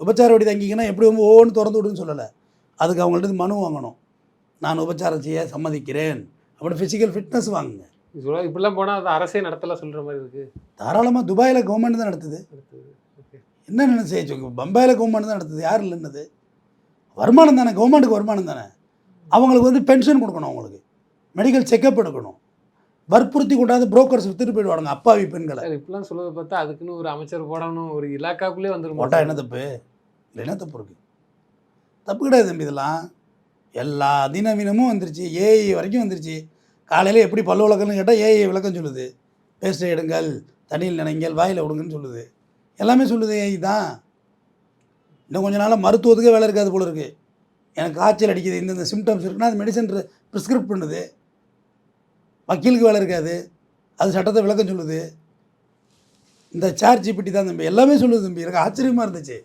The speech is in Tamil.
உபச்சார வழி தங்கிங்கன்னா எப்படி வந்து ஒவ்வொன்று திறந்து விடுன்னு சொல்லலை. அதுக்கு அவங்கள்ட்ட மனு வாங்கணும். நான் உபச்சாரம் செய்ய சம்மதிக்கிறேன் அப்படி ஃபிசிக்கல் ஃபிட்னஸ் வாங்குங்க. இப்படிலாம் போனால் அது அரசே நடத்தலாம் சொல்கிற மாதிரி இருக்குது. தாராளமாக துபாயில் கவர்மெண்ட் தான் நடத்துது. என்ன செய்ய பம்பாயில் கவர்மெண்ட் தான் நடத்துது. யார் இல்லைன்னது? வருமானம் தானே, கவர்மெண்ட்டுக்கு வருமானம் தானே. அவங்களுக்கு வந்து பென்ஷன் கொடுக்கணும், அவங்களுக்கு மெடிக்கல் செக்கப் எடுக்கணும். வற்புறுத்தி கொண்டாந்து புரோக்கர்ஸ் வித்துட்டு போயிடுவாங்க அப்பாவி பெண்களை. இப்படிலாம் சொல்லுவதை பார்த்தா அதுக்குன்னு ஒரு அமைச்சர் போடணும், ஒரு இலாக்காக்குள்ளே வந்துடும். போட்டால் என்ன தப்பு? இல்லை என்ன தப்பு இருக்குது? தப்பு கிடையாது தம்பி. இதெல்லாம் எல்லா அதிநவீனமும் வந்துருச்சு. ஏஐ வரைக்கும் வந்துருச்சு. காலையில் எப்படி பல்லு விளக்கணும்னு கேட்டால் ஏஐ விளக்கம் சொல்லுது. பேஸ்ட்டை எடுங்கள், தண்ணியில் நினைங்கள், வாயில் விடுங்கன்னு சொல்லுது. எல்லாமே சொல்லுது ஏஐ தான். இன்னும் கொஞ்ச நாளாக மருத்துவத்துக்கே வேலை இருக்காது போல இருக்குது. எனக்கு காய்ச்சல் அடிக்குது, இந்தந்த சிம்டம்ஸ் இருக்குன்னா அது மெடிசன் ப்ரிஸ்கிரிப்ட் பண்ணுது. வக்கீலுக்கு வேலை இருக்காது, அது சட்டத்தை விளக்கம் சொல்லுது. இந்த சாட் ஜிபிடி தான் தம்பி எல்லாமே சொல்லுது தம்பி. எனக்கு ஆச்சரியமாக இருந்துச்சு.